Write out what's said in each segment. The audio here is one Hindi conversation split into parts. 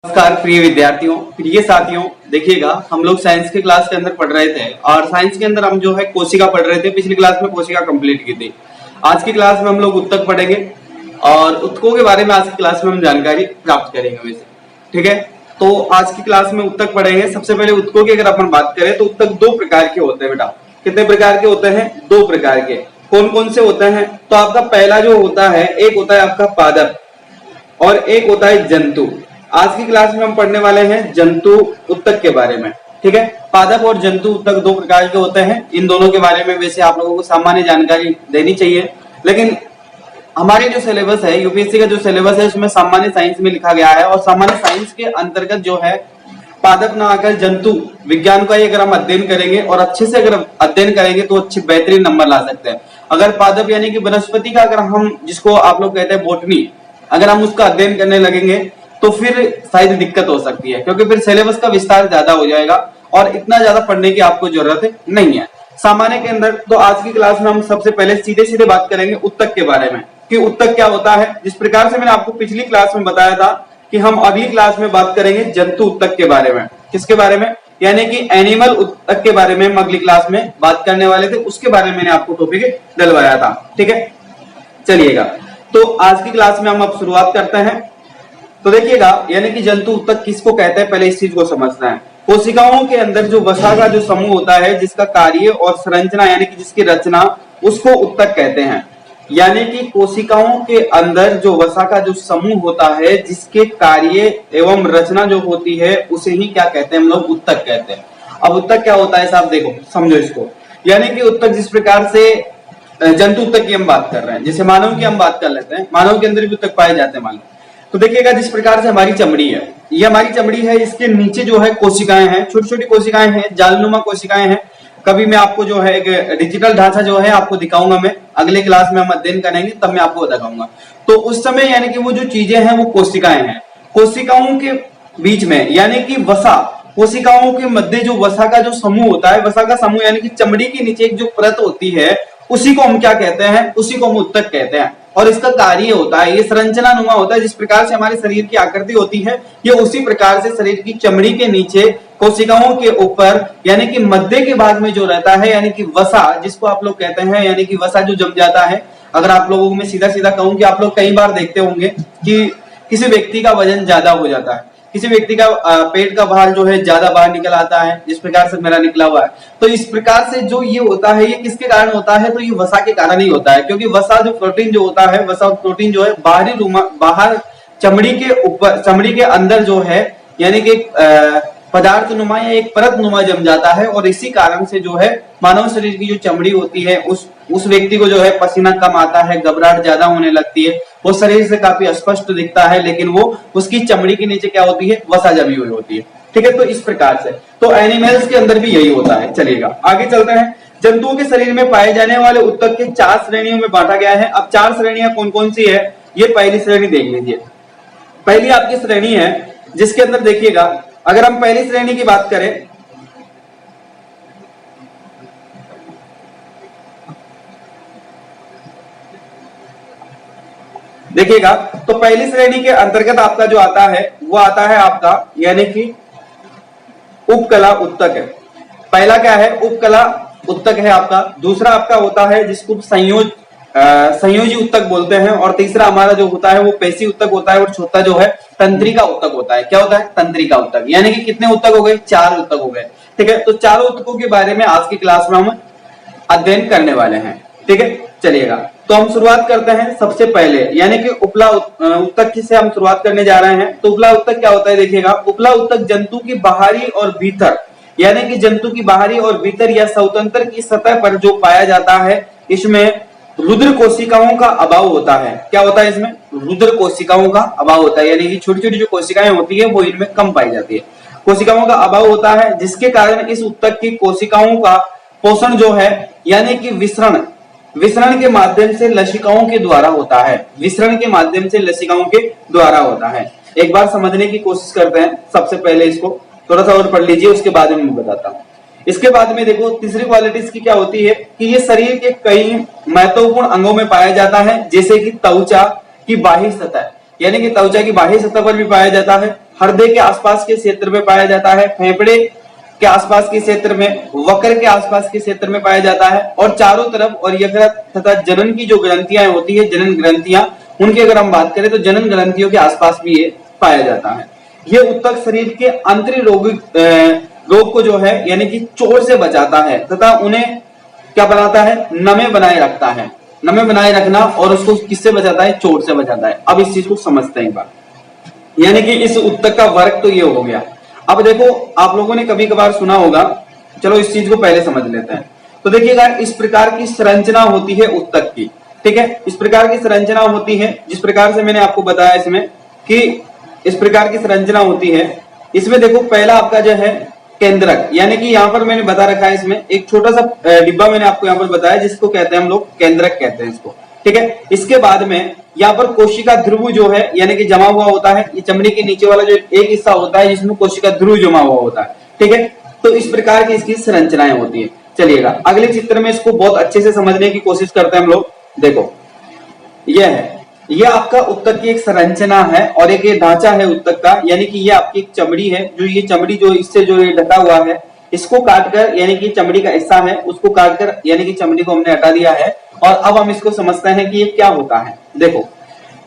नमस्कार प्रिय विद्यार्थियों, प्रिय साथियों। देखिएगा, हम लोग साइंस के क्लास के अंदर पढ़ रहे थे और साइंस के अंदर हम जो है कोशिका पढ़ रहे थे। पिछली क्लास में कोशिका कंप्लीट की थी। आज की क्लास में हम लोग उत्तक पढ़ेंगे और उत्तकों के बारे में आज की क्लास में हम जानकारी प्राप्त करेंगे वैसे। ठीक है, तो आज की क्लास में उत्तक पढ़ेंगे। सबसे पहले उत्तकों की अगर अपन बात करें तो उत्तक दो प्रकार के होते हैं। बेटा, कितने प्रकार के होते हैं? दो प्रकार के। कौन कौन से होते हैं? तो आपका पहला जो होता है, एक होता है आपका पादप और एक होता है जंतु। आज की क्लास में हम पढ़ने वाले हैं जंतु उत्तक के बारे में। ठीक है, पादप और जंतु उत्तक दो प्रकार के होते हैं। इन दोनों के बारे में वैसे आप लोगों को सामान्य जानकारी देनी चाहिए, लेकिन हमारे जो सिलेबस है, यूपीएससी का जो सिलेबस है, उसमें सामान्य साइंस में लिखा गया है और सामान्य साइंस के अंतर्गत जो है पादप ना आकर जंतु विज्ञान का ही अगर हम अध्ययन करेंगे और अच्छे से अगर अध्ययन करेंगे तो अच्छे बेहतरीन नंबर ला सकते हैं। अगर पादप यानी कि वनस्पति का अगर हम, जिसको आप लोग कहते हैं बोटनी, अगर हम उसका अध्ययन करने लगेंगे तो फिर शायद दिक्कत हो सकती है, क्योंकि फिर सिलेबस का विस्तार ज्यादा हो जाएगा और इतना ज्यादा पढ़ने की आपको जरूरत नहीं है। सामान्य के अंदर तो आज की क्लास में हम सबसे पहले सीधे सीधे बात करेंगे उत्तक के बारे में कि उत्तक क्या होता है। जिस प्रकार से मैंने आपको पिछली क्लास में बताया था कि हम अगली क्लास में बात करेंगे जंतु उत्तक के बारे में। किसके बारे में? यानी कि एनिमल उत्तक के बारे में हम अगली क्लास में बात करने वाले थे। उसके बारे में मैंने आपको टॉपिक डलवाया था। ठीक है, चलिएगा, तो आज की क्लास में हम अब शुरुआत करते हैं। तो देखिएगा, यानी कि जंतु उत्तक किसको कहते हैं, पहले इस चीज को समझना है। कोशिकाओं के अंदर जो वसा का जो समूह होता है, जिसका कार्य और संरचना यानी कि जिसकी रचना, उसको उत्तक कहते हैं। यानी कि कोशिकाओं के अंदर जो वसा का जो समूह होता है, जिसके कार्य एवं रचना जो होती है, उसे ही क्या कहते हैं हम लोग? उत्तक कहते हैं। अब उत्तक क्या होता है साहब, देखो समझो इसको। यानी कि उत्तक जिस प्रकार से जंतु उत्तक की हम बात कर रहे हैं, जैसे मानव की हम बात कर लेते हैं, मानव के अंदर भी उत्तक पाए जाते हैं। मानव तो देखिएगा, जिस प्रकार से हमारी चमड़ी है, ये हमारी चमड़ी है, इसके नीचे जो है कोशिकाएं हैं, छोटी छोटी कोशिकाएं हैं, जालनुमा कोशिकाएं हैं। कभी मैं आपको जो है एक डिजिटल ढांचा जो है आपको दिखाऊंगा, मैं अगले क्लास में हम अध्ययन करेंगे तब मैं आपको दिखाऊंगा। तो उस समय यानी कि वो जो चीजें हैं वो कोशिकाएं हैं। कोशिकाओं के बीच में यानी कि वसा, कोशिकाओं के मध्य जो वसा का जो समूह होता है, वसा का समूह यानी कि चमड़ी के नीचे एक जो परत होती है, उसी को हम क्या कहते हैं? उसी को हम उत्तक कहते हैं। और इसका कार्य होता है, ये संरचना नुमा होता है। जिस प्रकार से हमारे शरीर की आकृति होती है, ये उसी प्रकार से शरीर की चमड़ी के नीचे कोशिकाओं के ऊपर यानी कि मध्य के भाग में जो रहता है, यानी कि वसा, जिसको आप लोग कहते हैं, यानी कि वसा जो जम जाता है। अगर आप लोगों को मैं सीधा सीधा कहूं कि आप लोग कई बार देखते होंगे कि किसी व्यक्ति का वजन ज्यादा हो जाता है, किसी व्यक्ति का पेट का बाहर जो है ज्यादा बाहर निकल आता है, जिस प्रकार से मेरा निकला हुआ है। तो इस प्रकार से जो ये होता है, ये किसके कारण होता है? तो ये वसा के कारण ही होता है, क्योंकि वसा जो प्रोटीन जो होता है, वसा प्रोटीन जो है बाहर चमड़ी के ऊपर, चमड़ी के अंदर जो है यानी कि पदार्थ नुमा या एक परत नुमा जम जाता है। और इसी कारण से जो है मानव शरीर की जो चमड़ी होती है, उस व्यक्ति को जो है पसीना कम आता है, घबराहट ज्यादा होने लगती है, वो शरीर से काफी अस्पष्ट दिखता है, लेकिन वो उसकी चमड़ी के नीचे क्या होती है? वसा जमी हुई होती है। ठीक है, तो इस प्रकार से तो एनिमल्स के अंदर भी यही होता है। चलिएगा आगे चलते हैं। जंतुओं के शरीर में पाए जाने वाले उत्तक के 4 श्रेणियों में बांटा गया है। अब 4 श्रेणियां कौन कौन सी है, ये पहली श्रेणी देख लीजिए। पहली आपकी श्रेणी है जिसके अंदर देखिएगा, अगर हम पहली श्रेणी की बात करें, देखिएगा, तो पहली श्रेणी के अंतर्गत आपका जो आता है वो आता है आपका यानी कि उपकला उत्तक है। पहला क्या है? उपकला उत्तक है आपका। दूसरा आपका होता है जिसको संयोजी उत्तक बोलते हैं, और तीसरा हमारा जो होता है वो पेशी उत्तक होता है, और चौथा जो है तंत्रिका उत्तक होता है। क्या होता है? तंत्रिका उत्तक। यानी कि कितने उत्तक हो गए? 4 उत्तक हो गए। ठीक है, तो चारों उत्तकों के बारे में आज की क्लास में हम अध्ययन करने वाले हैं। ठीक है, चलिएगा, तो हम शुरुआत करते हैं सबसे पहले, यानी कि उपला उत्तक से हम शुरुआत करने जा रहे हैं। तो उपला उत्तक क्या होता है? देखिएगा, उपला उत्तक जंतु की बाहरी और भीतर, यानी कि जंतु की बाहरी और भीतर या स्वतंत्र की सतह पर जो पाया जाता है, इसमें रुद्र कोशिकाओं का अभाव होता है। क्या होता है इसमें? रुद्र कोशिकाओं का अभाव होता है, यानी कि छोटी छोटी जो कोशिकाएं होती है वो इनमें कम पाई जाती है। कोशिकाओं का अभाव होता है, जिसके कारण इस उत्तक की कोशिकाओं का पोषण जो है यानी कि विसरण के माध्यम से लसिकाओं के द्वारा होता है। विसरण के माध्यम से लसिकाओं के द्वारा होता है। एक बार समझने की कोशिश करते हैं। सबसे पहले इसको थोड़ा सा और पढ़ लीजिए, उसके बाद में मैं बताता हूँ। इसके बाद में देखो, तीसरी क्वालिटी इसकी क्या होती है कि ये शरीर के कई महत्वपूर्ण अंगों में पाया जाता है, जैसे कि त्वचा की बाह्य सतह, यानी कि त्वचा की बाह्य सतह पर भी पाया जाता है, हृदय के आसपास के क्षेत्र में पाया जाता है, फेफड़े के आसपास के क्षेत्र में, वक्र के आसपास के क्षेत्र में पाया जाता है, और चारों तरफ, और यकृत तथा जनन की जो ग्रंथियां होती है, जनन ग्रंथियां, उनकी अगर हम बात करें तो जनन ग्रंथियों के आसपास भी ये पाया जाता है। ये उत्तक शरीर के आंतरिक रोग को जो है यानी कि चोट से बचाता है तथा उन्हें क्या बनाता है, नमे बनाए रखता है। नमे बनाए रखना और उसको किससे बचाता है, चोट से बचाता है। अब इस चीज को समझते हैं एक बार, यानी कि इस उत्तक का वर्क तो ये हो गया। अब देखो आप लोगों ने कभी कभार सुना होगा, चलो इस चीज को पहले समझ लेते हैं। तो देखिएगा इस प्रकार की संरचना होती है उत्तक की, ठीक है, इस प्रकार की संरचना होती है, जिस प्रकार से मैंने आपको बताया इसमें कि इस प्रकार की संरचना होती है। इसमें देखो पहला आपका जो है केंद्रक, यानी कि यहाँ पर मैंने बता रखा है, इसमें एक छोटा सा डिब्बा मैंने आपको यहाँ पर बताया जिसको कहते हैं हम लोग केंद्रक कहते हैं इसको, ठीक है। इसके बाद में यहाँ पर कोशिका ध्रुव जो है यानी कि जमा हुआ होता है, ये चमड़ी के नीचे वाला जो एक हिस्सा होता है जिसमें कोशिका ध्रुव जमा हुआ होता है, ठीक है। तो इस प्रकार की इसकी संरचनाएं होती है। चलिएगा अगले चित्र में इसको बहुत अच्छे से समझने की कोशिश करते हैं हम लोग। देखो यह है, यह आपका उत्तक की एक संरचना है और एक ये ढांचा है उत्तक का, यानी कि ये आपकी एक चमड़ी है, जो ये चमड़ी जो इससे जो ये ढका हुआ है, इसको काटकर यानी कि चमड़ी का हिस्सा है उसको काटकर यानी कि चमड़ी को हमने हटा दिया है। और अब हम इसको समझते हैं कि ये क्या होता है। देखो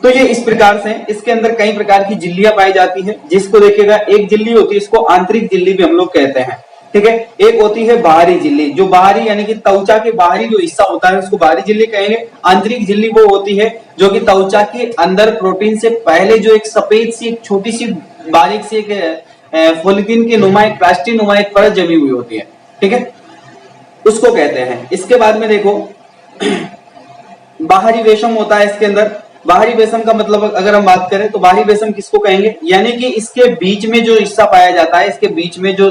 तो ये इस प्रकार से, इसके अंदर कई प्रकार की झिल्लियां पाई जाती है, जिसको देखिएगा एक झिल्ली होती है, इसको आंतरिक झिल्ली भी हम लोग कहते हैं, ठीक है। एक होती है बाहरी झिल्ली, जो बाहरी यानी कि त्वचा के बाहरी जो हिस्सा होता है उसको बाहरी झिल्ली कहेंगे। आंतरिक झिल्ली वो होती है जो कि त्वचा के अंदर प्रोटीन से पहले जो एक सफेद सी एक छोटी सी बारीक सी एक फॉलिकिन के नुमा एक प्लास्टिक नुमा एक परत जमी हुई होती है, ठीक है, उसको कहते हैं। इसके बाद में देखो बाहरी वेशम होता है इसके अंदर। बाहरी वेशम का मतलब अगर हम बात करें तो बाहरी वेशम किसको कहेंगे, यानी कि इसके बीच में जो हिस्सा पाया जाता है, इसके बीच में जो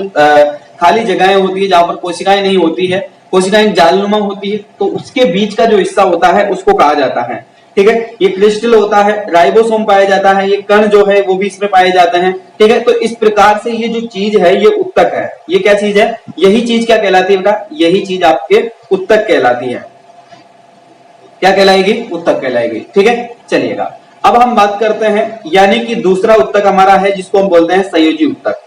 खाली जगहें होती है जहां पर कोशिकाएं नहीं होती है, कोशिकाएं जालनुमा होती है, तो उसके बीच का जो हिस्सा होता है उसको कहा जाता है, ठीक है। ये क्रिस्टल होता है, राइबोसोम पाया जाता है, ये कण जो है वो भी इसमें पाए जाते हैं, ठीक है। तो इस प्रकार से ये जो चीज है ये उत्तक है। ये क्या चीज है, यही चीज क्या कहलाती है बेटा, यही चीज आपके उत्तक कहलाती है। क्या कहलाएगी, उत्तक कहलाएगी, ठीक है। चलिएगा अब हम बात करते हैं यानी कि दूसरा उत्तक हमारा है जिसको हम बोलते हैं संयोजी उत्तक,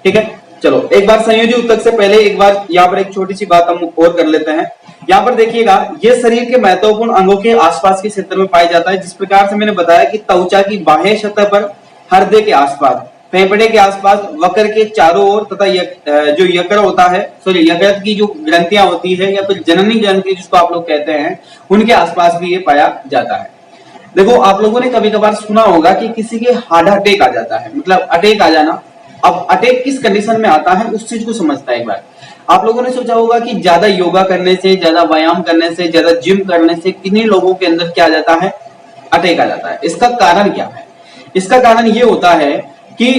ठीक है। चलो एक बार संयोजी उत्तक से पहले एक बार यहाँ पर एक छोटी सी बात हम और कर लेते हैं। यहाँ पर देखिएगा ये शरीर के महत्वपूर्ण अंगों के आसपास के क्षेत्र में पाया जाता है, जिस प्रकार से मैंने बताया कि त्वचा की बाह्य सतह पर, हृदय के आसपास, फेफड़े के आसपास, वक्र के चारों ओर तथा जो यकृत होता है, सॉरी यकृत की जो ग्रंथियां होती है या फिर जननी ग्रंथि जिसको आप लोग कहते हैं, उनके आसपास भी ये पाया जाता है। देखो आप लोगों ने कभी कभार सुना होगा कि किसी के हार्ट अटैक आ जाता है, मतलब अटैक आ जाना। अब अटैक किस कंडीशन में आता है उस चीज को समझता है एक बार। आप लोगों ने सोचा होगा कि ज्यादा योगा करने से, ज्यादा व्यायाम करने से, ज्यादा जिम करने से किन्हीं लोगों के अंदर क्या आ जाता है, अटैक आ जाता है। इसका कारण क्या है, इसका कारण ये होता है कि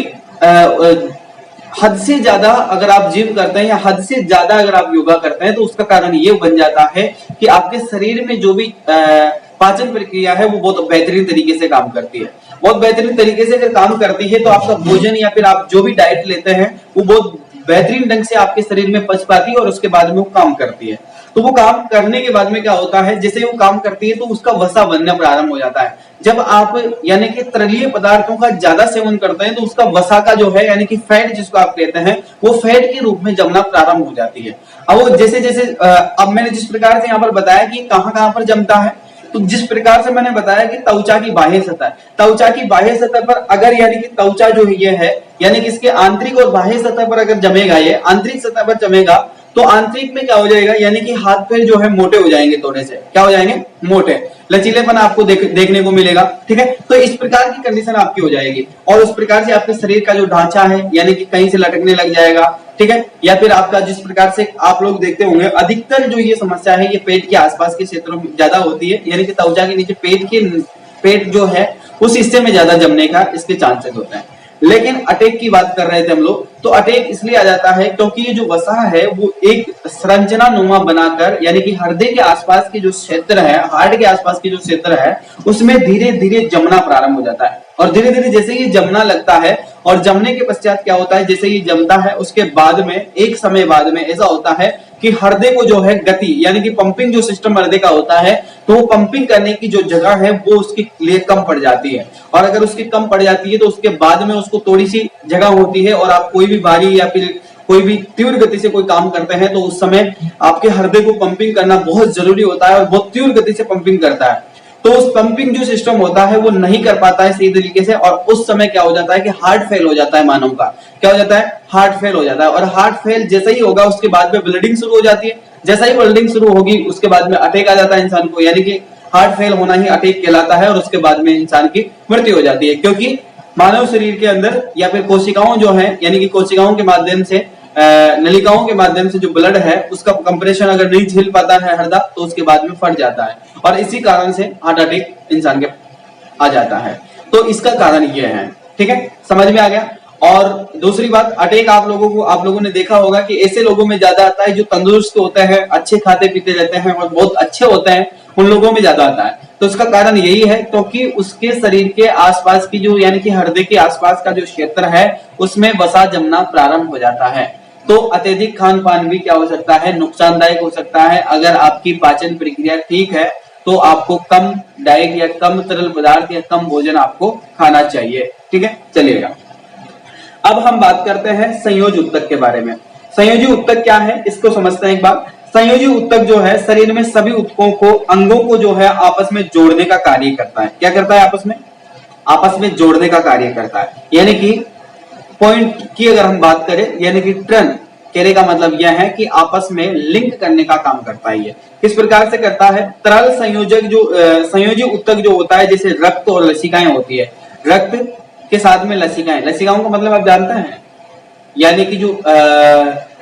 हद से ज्यादा अगर आप जिम करते हैं या हद से ज्यादा अगर आप योगा करते हैं तो उसका कारण ये बन जाता है कि आपके शरीर में जो भी पाचन प्रक्रिया है वो बहुत बेहतरीन तरीके से काम करती है। बहुत बेहतरीन तरीके से अगर काम करती है तो आपका भोजन या फिर आप जो भी डाइट लेते हैं वो बहुत बेहतरीन ढंग से आपके शरीर में पच पाती है और उसके बाद में वो काम करती है। तो वो काम करने के बाद में क्या होता है, जैसे वो काम करती है तो उसका वसा बनना प्रारंभ हो जाता है। जब आप यानी कि तैलीय पदार्थों का ज्यादा सेवन करते हैं तो उसका वसा का जो है यानी कि फैट जिसको आप कहते हैं वो फैट के रूप में जमना प्रारंभ हो जाती है। अब वो जैसे जैसे अब मैंने जिस प्रकार से यहाँ पर बताया कि कहाँ पर जमता है, तो जिस प्रकार से मैंने बताया कि त्वचा की बाह्य सतह, त्वचा की बाह्य सतह पर अगर यानी कि त्वचा जो ये है यानी कि इसके आंतरिक और बाह्य सतह पर अगर जमेगा, ये आंतरिक सतह पर जमेगा तो आंतरिक में क्या हो जाएगा यानी कि हाथ पैर जो है मोटे हो जाएंगे, थोड़े से क्या हो जाएंगे, मोटे, लचीलेपन आपको देखने को मिलेगा, ठीक है। तो इस प्रकार की कंडीशन आपकी हो जाएगी और उस प्रकार से आपके शरीर का जो ढांचा है यानी कि कहीं से लटकने लग जाएगा, ठीक है। या फिर आपका जिस प्रकार से आप लोग देखते होंगे अधिकतर जो ये समस्या है ये पेट के आसपास के क्षेत्रों में ज्यादा होती है, यानी कि त्वचा के नीचे पेट जो है उस हिस्से में ज्यादा जमने का इसके चांसेस होते हैं। लेकिन अटैक की बात कर रहे थे हम लोग, तो अटैक इसलिए आ जाता है क्योंकि ये जो वसा है वो एक संरचना नुमा बनाकर यानी कि हृदय के आसपास के जो क्षेत्र है, हार्ट के आसपास के जो क्षेत्र है उसमें धीरे धीरे जमना प्रारंभ हो जाता है। और धीरे धीरे जैसे ये जमना लगता है और जमने के पश्चात क्या होता है, जैसे ये जमता है उसके बाद में एक समय बाद में ऐसा होता है कि हृदय को जो है गति यानी कि पंपिंग जो सिस्टम हृदय का होता है, तो वो पंपिंग करने की जो जगह है वो उसके लिए कम पड़ जाती है, और अगर उसकी कम पड़ जाती है तो उसके बाद में उसको थोड़ी सी जगह होती है, और आप कोई भी भारी या फिर कोई भी तीव्र गति से कोई काम करते हैं तो उस समय आपके हृदय को पंपिंग करना बहुत जरूरी होता है, और बहुत तीव्र गति से पंपिंग करता है। तो उस पंपिंग जो सिस्टम होता है वो नहीं कर पाता है सही तरीके से, और उस समय क्या हो जाता है कि हार्ट फेल हो जाता है मानव का। क्या हो जाता है? हार्ट फेल हो जाता है, और हार्ट फेल जैसा ही होगा उसके बाद में ब्लीडिंग शुरू हो जाती है। जैसा ही ब्लीडिंग शुरू होगी उसके बाद में अटैक आ जाता है इंसान को, यानी कि हार्ट फेल होना ही अटैक कहलाता है, और उसके बाद में इंसान की मृत्यु हो जाती है। क्योंकि मानव शरीर के अंदर या फिर कोशिकाओं जो है, यानी कि कोशिकाओं के माध्यम से, नलिकाओं के माध्यम से जो ब्लड है उसका कंप्रेशन अगर नहीं झेल पाता है हृदय, तो उसके बाद में फट जाता है, और इसी कारण से हार्ट अटैक इंसान के आ जाता है। तो इसका कारण ये है। ठीक है, समझ में आ गया। और दूसरी बात, अटैक आप लोगों ने देखा होगा कि ऐसे लोगों में ज्यादा आता है जो तंदुरुस्त होते हैं, अच्छे खाते पीते रहते हैं और बहुत अच्छे होते हैं, उन लोगों में ज्यादा आता है। तो इसका कारण यही है क्योंकि उसके शरीर के आसपास की जो, यानी कि हृदय के आसपास का जो क्षेत्र है उसमें वसा जमना प्रारंभ हो जाता है। तो अत्यधिक खान पान भी क्या हो सकता है? नुकसानदायक हो सकता है। अगर आपकी पाचन प्रक्रिया ठीक है तो आपको कम डाइट या कम तरल पदार्थ या कम भोजन आपको खाना चाहिए। ठीक है, चलिएगा। अब हम बात करते हैं संयोजी उत्तक के बारे में। संयोजी उत्तक क्या है इसको समझते हैं एक बार। संयोजी उत्तक जो है शरीर में सभी उत्तकों को, अंगों को जो है आपस में जोड़ने का कार्य करता है। क्या करता है? आपस में जोड़ने का कार्य करता है। यानी कि पॉइंट की अगर हम बात करें, यानी कि टर्न कहने का मतलब यह है कि आपस में लिंक करने का काम करता है। ये किस प्रकार से करता है? तरल संयोजक जो संयोजी उत्तक जो होता है, जैसे रक्त और लसिकाएं होती है, रक्त के साथ में लसिकाएं, लसिकाओं का मतलब आप जानते हैं, यानी कि जो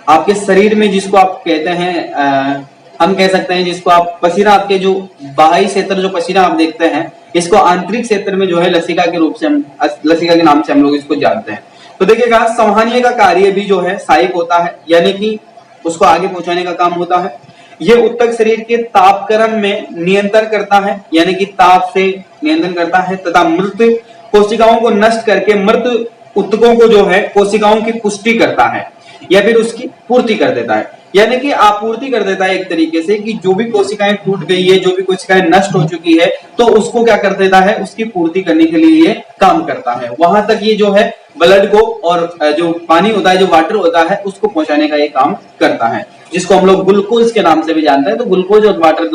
आपके शरीर में जिसको आप कहते हैं, हम कह सकते हैं जिसको आप पसीना, आपके जो बाहरी क्षेत्र जो पसीना आप देखते हैं, इसको आंतरिक क्षेत्र में जो है लसिका के रूप से हम, लसिका के नाम से हम लोग इसको जानते हैं। तो देखिएगा, संवहनीय का कार्य भी जो है सहायक होता है, यानी कि उसको आगे पहुंचाने का काम होता है। यह उत्तक शरीर के तापक्रम में नियंत्रण करता है, यानी कि ताप से नियंत्रण करता है, तथा मृत कोशिकाओं को नष्ट करके मृत उत्तकों को जो है कोशिकाओं की पुष्टि करता है या फिर उसकी पूर्ति कर देता है। यानी कि आपूर्ति कर देता है एक तरीके से, कि जो भी कोशिकाएं टूट गई है, जो भी कोशिकाएं नष्ट हो चुकी है, तो उसको क्या कर देता है? उसकी पूर्ति करने के लिए ये काम करता है। वहां तक ये जो है ब्लड को और जो पानी होता है, जो वाटर होता है, उसको पहुंचाने का ये काम करता है, जिसको हम लोग ग्लूकोज के नाम से भी जानते हैं। तो ग्लूकोज और वाटर,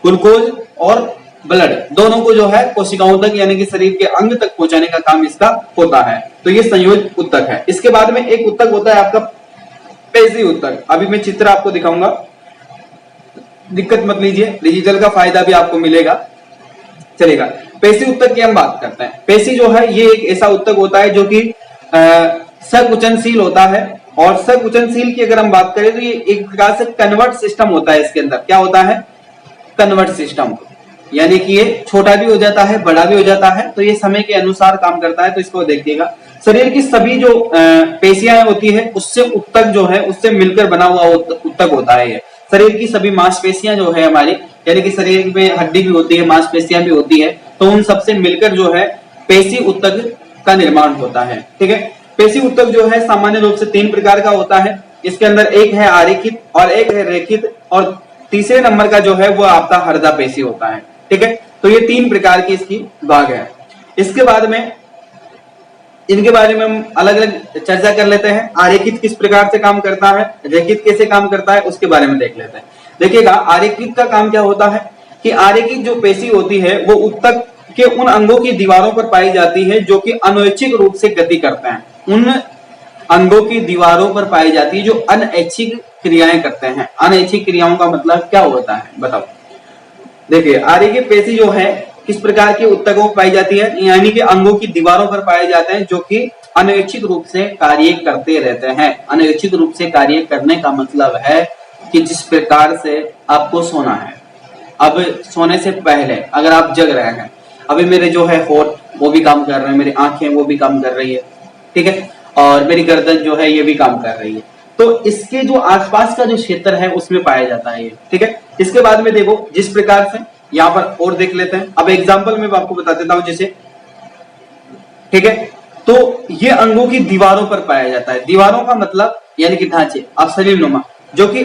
ग्लूकोज और ब्लड दोनों को जो है कोशिकाओं तक, यानी कि शरीर के अंग तक पहुंचाने का काम इसका होता है। तो ये संयोजी उत्तक है। इसके बाद में एक उत्तक होता है आपका पेशी उत्तक। अभी मैं चित्र आपको दिखाऊंगा, दिक्कत मत लीजिए, डिजिटल का फायदा भी आपको मिलेगा, चलेगा। पेशी उत्तक की हम बात करते हैं। पेशी जो है ये एक ऐसा उत्तक होता है जो कि संकुचनशील होता है, और संकुचनशील की अगर हम बात करें तो ये एक प्रकार से कन्वर्ट सिस्टम होता है। इसके अंदर क्या होता है? कन्वर्ट सिस्टम, यानी कि ये छोटा भी हो जाता है, बड़ा भी हो जाता है, तो ये समय के अनुसार काम करता है। तो इसको देखिएगा, शरीर की सभी जो पेशियां होती है उससे उत्तक जो है उससे मिलकर बना हुआ उत्तक होता है। ये शरीर की सभी मांसपेशियां जो है हमारी, यानी कि शरीर में हड्डी भी होती है, मांसपेशियां भी होती है, तो उन सबसे मिलकर जो है पेशी उत्तक का निर्माण होता है। ठीक है, पेशी उत्तक जो है सामान्य रूप से 3 प्रकार का होता है। इसके अंदर एक है आरेखित और एक है रेखित, और तीसरे नंबर का जो है वो आपका हृदय पेशी होता है। ठीक है, तो ये 3 प्रकार की इसकी भाग है। इसके बाद में इनके बारे में हम अलग अलग चर्चा कर लेते हैं। आरेखित किस प्रकार से काम करता है, रेखित कैसे काम करता है, उसके बारे में देख लेते हैं। देखिएगा, आरेखित का काम क्या होता है कि आरेखित जो पेशी होती है वो उत्तक के उन अंगों की दीवारों पर पाई जाती है जो कि अनैच्छिक रूप से गति करते हैं। उन अंगों की दीवारों पर पाई जाती है जो अनैच्छिक क्रियाएं करते हैं। अनैच्छिक क्रियाओं का मतलब क्या होता है बताओ? देखिए, आरेखित पेशी जो है किस प्रकार के उत्तकों में पाई जाती है, यानी कि अंगों की दीवारों पर पाए जाते हैं जो कि अनैच्छिक रूप से कार्य करते रहते हैं। अनैच्छिक रूप से कार्य करने का मतलब है कि जिस प्रकार से आपको सोना है, अब सोने से पहले अगर आप जग रहे हैं, अभी मेरे जो है होठ वो भी काम कर रहे हैं, मेरी आंखें वो भी काम कर रही है, ठीक है, और मेरी गर्दन जो है ये भी काम कर रही है, तो इसके जो आसपास का जो क्षेत्र है उसमें पाया जाता है ये। ठीक है, इसके बाद में देखो जिस प्रकार से यहाँ पर और देख लेते हैं। अब एग्जाम्पल में आपको बता देता हूं जैसे, ठीक है, तो ये अंगों की दीवारों पर पाया जाता है। दीवारों का मतलब यानी कि ढांचे, आप शरीर नुमा, जो कि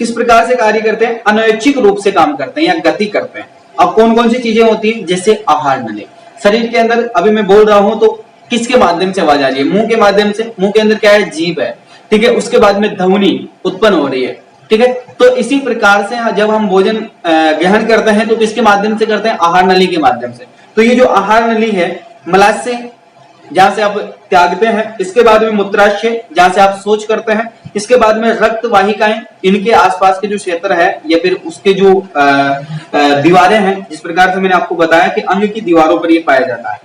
किस प्रकार से कार्य करते हैं, अनैच्छिक रूप से काम करते हैं या गति करते हैं। अब कौन कौन सी चीजें होती है, जैसे आहार नली। शरीर के अंदर अभी मैं बोल रहा हूं तो किसके माध्यम से आवाज आ रही है, मुंह के माध्यम से। मुंह के अंदर क्या है, जीभ है, ठीक है। उसके बाद में ध्वनि उत्पन्न हो रही है, ठीक है। तो इसी प्रकार से जब हम भोजन ग्रहण करते हैं तो किसके माध्यम से करते हैं, आहार नली के माध्यम से। तो ये जो आहार नली है, मलाशय जहां से आप त्यागते हैं, इसके बाद में मूत्राशय जहां से आप शौच करते हैं, इसके बाद में रक्त वाहिकाएं, इनके आसपास के जो क्षेत्र है या फिर उसके जो दीवारें हैं, जिस प्रकार से मैंने आपको बताया कि अंग की दीवारों पर ये पाया जाता है।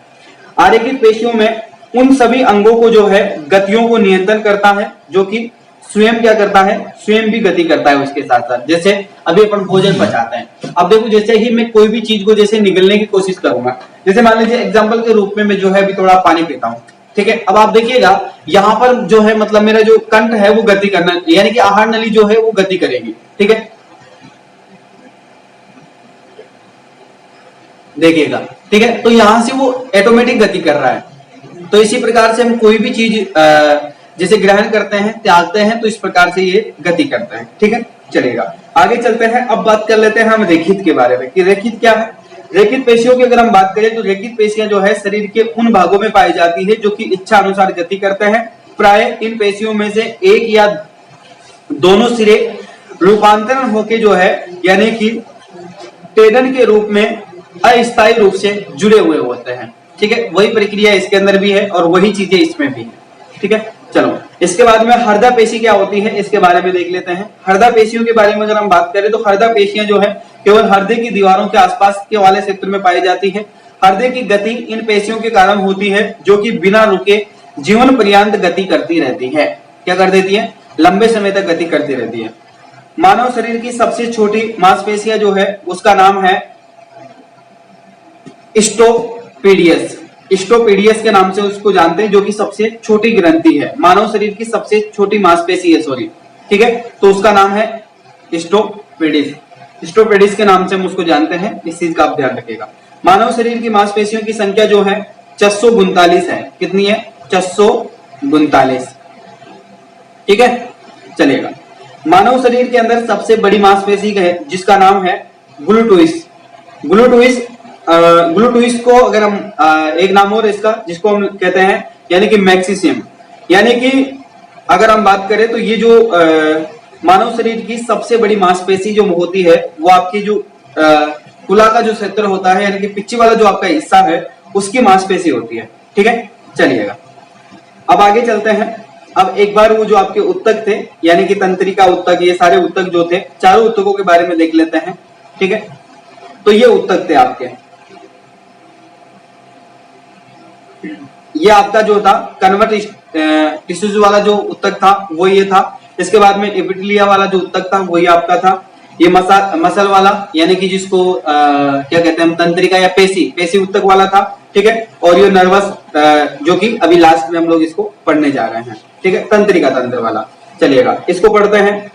आरेखित पेशियों में उन सभी अंगों को जो है गतियों को नियंत्रण करता है, जो कि स्वयं क्या करता है, स्वयं भी गति करता है उसके साथ साथ। जैसे अभी अपन भोजन पचाते हैं, अब देखो जैसे ही मैं कोई भी चीज को जैसे निगलने की कोशिश करूंगा, जैसे मान लीजिए एग्जांपल के रूप में मैं जो है अभी थोड़ा पानी पीता हूं, ठीक है। अब आप देखिएगा यहाँ पर जो है मतलब मेरा जो कंठ है वो गति करना, यानी कि आहार नली जो है वो गति करेगी, ठीक है। देखिएगा, ठीक है। तो यहां से वो ऑटोमेटिक गति कर रहा है। तो इसी प्रकार से हम कोई भी चीज जैसे ग्रहण करते हैं, त्यागते हैं, तो इस प्रकार से ये गति करते हैं, ठीक है। चलेगा, आगे चलते हैं। अब बात कर लेते हैं हम रेखित के बारे में कि रेखित क्या है। रेखित पेशियों की अगर हम बात करें तो रेखित पेशियां जो है शरीर के उन भागों में पाई जाती है जो कि इच्छा अनुसार गति करते हैं। प्राय इन पेशियों में से एक या दोनों सिरे रूपांतरण होके जो है यानी कि टेडन के रूप में अस्थायी रूप से जुड़े हुए होते हैं, ठीक है। वही प्रक्रिया इसके अंदर भी है और वही चीजें इसमें भी है, ठीक है। चलो, इसके बाद में हृदय पेशी क्या होती है, इसके बारे में देख लेते हैं। हृदय पेशियों के बारे में अगर हम बात करें तो हृदय पेशियां जो है केवल हृदय की दीवारों के आसपास के वाले क्षेत्र में पाई जाती है। हृदय की गति इन पेशियों के कारण होती है, जो कि बिना रुके जीवन पर्यंत गति करती रहती है। क्या कर देती है, लंबे समय तक गति करती रहती है। मानव शरीर की सबसे छोटी मांसपेशियां जो है उसका नाम है स्टोपीडियस। स्टोपीडियस के नाम से उसको जानते हैं, जो कि सबसे छोटी ग्रंथि है, मानव शरीर की सबसे छोटी मांसपेशी है, सॉरी, ठीक है। तो उसका नाम है स्टोपीडिस। स्टोपीडिस के नाम से हम उसको जानते हैं, इस चीज का आप ध्यान रखिएगा। मानव शरीर की मांसपेशियों की संख्या जो है 649 है। कितनी है, 649, ठीक है। चलेगा, मानव शरीर के अंदर सबसे बड़ी मांसपेशी है जिसका नाम है ग्लूटोइस। ग्लूटोइस को अगर हम एक नाम और इसका जिसको हम कहते हैं यानी कि मैक्सिसियम, यानी कि अगर हम बात करें तो ये जो मानव शरीर की सबसे बड़ी मांसपेशी जो होती है वो आपकी जो कुला का जो क्षेत्र होता है यानी कि पिच्ची वाला जो आपका हिस्सा है उसकी मांसपेशी होती है, ठीक है। चलिएगा, अब आगे चलते हैं। अब एक बार वो जो आपके उत्तक थे यानी कि तंत्रिका उत्तक, ये सारे उत्तक जो थे, चारों उत्तकों के बारे में देख लेते हैं, ठीक है। तो ये उत्तक थे आपके, ये आपका जो था कन्वर्ट टिश्यूज वाला जो उत्तक था वो ये था। इसके बाद में एपिथेलिया वाला जो उत्तक था वही आपका था। ये मसल वाला यानी कि जिसको क्या कहते हैं हम, तंत्रिका या पेशी उत्तक वाला था, ठीक है। और ये नर्वस जो कि अभी लास्ट में हम लोग इसको पढ़ने जा रहे हैं, ठीक है, तंत्रिका तंत्र वाला। चलिएगा, इसको पढ़ते हैं।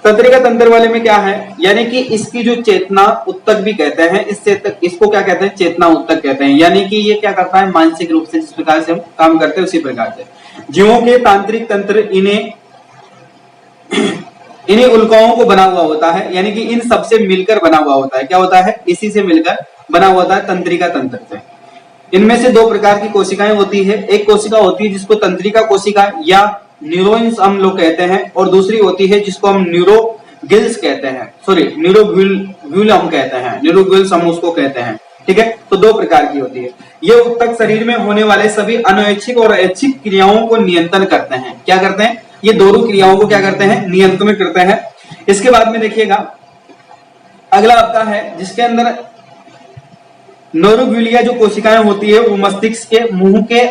तंत्रिका तंत्र वाले में क्या है, यानी कि इसकी जो चेतना उत्तक भी कहते हैं, इसको क्या कहते हैं, चेतना उत्तक कहते हैं। यानी कि ये क्या करता है, मानसिक रूप से जिस प्रकार से हम काम करते हैं उसी प्रकार से। जीवों के तांत्रिक तंत्र इन्हीं उल्काओं को बना हुआ होता है, यानी कि इन सबसे मिलकर बना हुआ होता है। क्या होता है, इसी से मिलकर बना हुआ होता है तंत्रिका तंत्र से। इनमें से दो प्रकार की कोशिकाएं होती है। एक कोशिका होती है जिसको तंत्रिका कोशिका या न्यूरॉन्स हम लोग कहते हैं, और दूसरी होती है जिसको हम न्यूरोगिल्स कहते हैं, सॉरी न्यूरोग्यूल हम कहते हैं, न्यूरोग्यूल्स हम उसको कहते हैं, ठीक है। तो दो प्रकार की होती है। ये उत्तक शरीर में होने वाले सभी अनैच्छिक और ऐच्छिक क्रियाओं को नियंत्रण करते हैं। क्या करते हैं, ये दोनों क्रियाओं को क्या करते हैं, नियंत्रण करते हैं। इसके बाद में देखिएगा अगला आपका है जिसके अंदर न्यूरोग्यूलिया जो कोशिकाएं होती है वो मस्तिष्क के मुंह के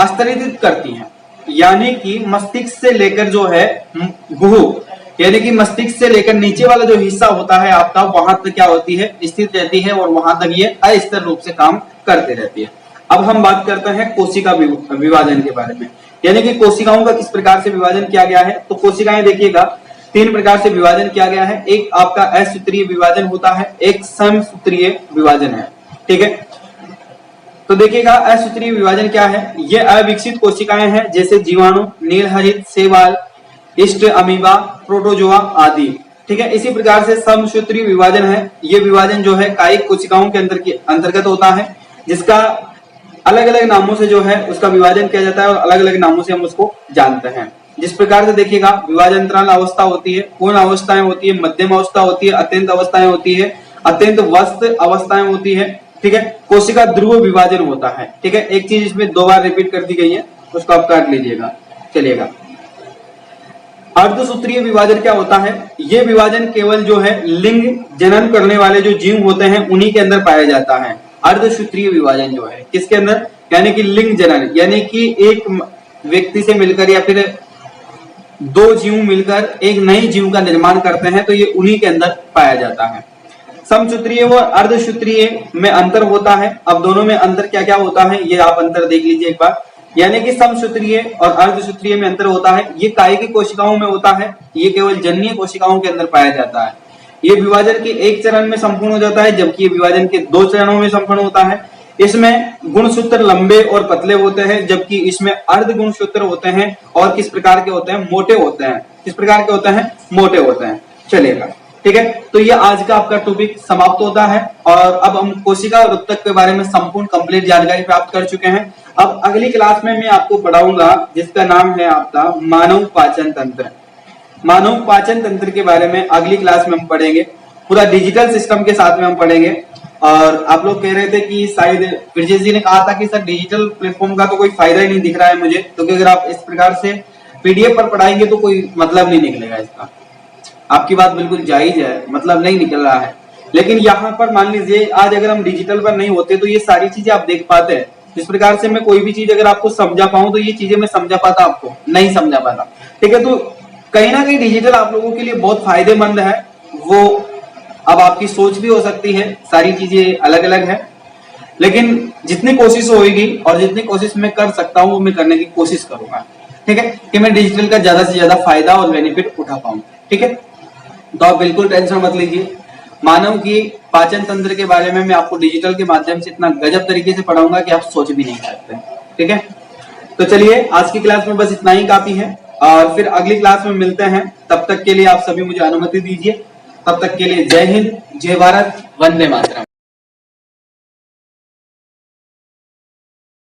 स्तरित करती हैं, यानी कि मस्तिष्क से लेकर जो है गुहु यानी कि मस्तिष्क से लेकर नीचे वाला जो हिस्सा होता है आपका, वहां तक क्या होती है, स्थित रहती है और वहां तक ये अस्थिर रूप से काम करते रहती है। अब हम बात करते हैं कोशिका विभाजन के बारे में, यानी कि कोशिकाओं का किस प्रकार से विभाजन किया गया है। तो कोशिकाएं देखिएगा 3 प्रकार से विभाजन किया गया है। एक आपका असूत्रीय विभाजन होता है, एक समसूत्रीय विभाजन है, ठीक है। तो देखिएगा असूत्रीय विभाजन क्या है, ये अविकसित कोशिकाएं हैं जैसे जीवाणु, नीलहरित, शैवाल, ईस्ट अमीबा, प्रोटोजोआ आदि। ठीक है, इसी प्रकार से समसूत्रीय विभाजन है। ये विभाजन जो है कायिक कोशिकाओं के अंतर्गत होता है, जिसका अलग अलग नामों से जो है उसका विभाजन किया जाता है और अलग अलग नामों से हम उसको जानते हैं। जिस प्रकार से देखिएगा, विभाजनतराल अवस्था होती है, पूर्ण अवस्थाएं होती है, मध्यम अवस्था होती है, अत्यंत अवस्थाएं होती है, अत्यंत व्यस्त अवस्थाएं होती है। ठीक है, कोशिका ध्रुव विभाजन होता है। ठीक है, एक चीज इसमें 2 बार रिपीट कर दी गई है, उसको आप काट लीजिएगा, चलिएगा। अर्धसूत्रीय विभाजन क्या होता है? ये विभाजन केवल जो है लिंग जनन करने वाले जो जीव होते हैं उन्हीं के अंदर पाया जाता है। अर्धसूत्रीय विभाजन जो है किसके अंदर? यानी कि लिंग जनन, यानी कि एक व्यक्ति से मिलकर या फिर 2 जीव मिलकर एक नई जीव का निर्माण करते हैं, तो ये उन्हीं के अंदर पाया जाता है। समसूत्रीय व अर्धसूत्रीय में अंतर होता है। अब दोनों में अंतर क्या क्या होता है ये आप अंतर देख लीजिए एक बार। यानी कि समसूत्रीय और अर्धसूत्रीय में अंतर होता है। ये कायिकी कोशिकाओं में होता है, ये केवल जन्नीय कोशिकाओं के अंदर पाया जाता है। ये विभाजन के एक चरण में संपूर्ण हो जाता है, जबकि ये विभाजन के 2 चरणों में संपूर्ण होता है। इसमें गुणसूत्र लंबे और पतले होते हैं, जबकि इसमें अर्ध गुणसूत्र होते हैं और किस प्रकार के होते हैं? मोटे होते हैं। किस प्रकार के होते हैं? मोटे होते हैं। चलिएगा, ठीक है, तो ये आज का आपका टॉपिक समाप्त होता है और अब हम कोशिका और उत्तक के बारे में संपूर्ण कंप्लीट जानकारी प्राप्त कर चुके हैं। अब अगली क्लास में मैं आपको पढ़ाऊंगा जिसका नाम है आपका मानव पाचन तंत्र। मानव पाचन तंत्र के बारे में अगली क्लास में हम पढ़ेंगे, पूरा डिजिटल सिस्टम के साथ में हम पढ़ेंगे। और आप लोग कह रहे थे कि शायद ब्रजेश जी ने कहा था कि सर डिजिटल प्लेटफॉर्म का तो कोई फायदा ही नहीं दिख रहा है मुझे, क्योंकि अगर आप इस प्रकार से पीडीएफ पर पढ़ाएंगे तो कोई मतलब नहीं निकलेगा इसका। आपकी बात बिल्कुल जायज है, मतलब नहीं निकल रहा है, लेकिन यहाँ पर मान लीजिए आज अगर हम डिजिटल पर नहीं होते तो ये सारी चीजें आप देख पाते हैं। जिस प्रकार से मैं कोई भी चीज अगर आपको समझा पाऊं तो ये चीजें मैं समझा पाता, आपको नहीं समझा पाता। ठीक है, तो कहीं ना कहीं डिजिटल आप लोगों के लिए बहुत फायदेमंद है। वो अब आपकी सोच भी हो सकती है, सारी चीजें अलग अलग है, लेकिन जितनी कोशिश होगी और जितनी कोशिश मैं कर सकता हूँ वो मैं करने की कोशिश करूंगा। ठीक है, कि मैं डिजिटल का ज्यादा से ज्यादा फायदा और बेनिफिट उठा पाऊं। ठीक है, तो आप बिल्कुल टेंशन मत लीजिए। मानव की पाचन तंत्र के बारे में मैं आपको डिजिटल के माध्यम से इतना गजब तरीके से पढ़ाऊंगा कि आप सोच भी नहीं सकते। ठीक है, तो चलिए आज की क्लास में बस इतना ही काफी है और फिर अगली क्लास में मिलते हैं। तब तक के लिए आप सभी मुझे अनुमति दीजिए। तब तक के लिए जय हिंद, जय भारत, वंदे मातरम।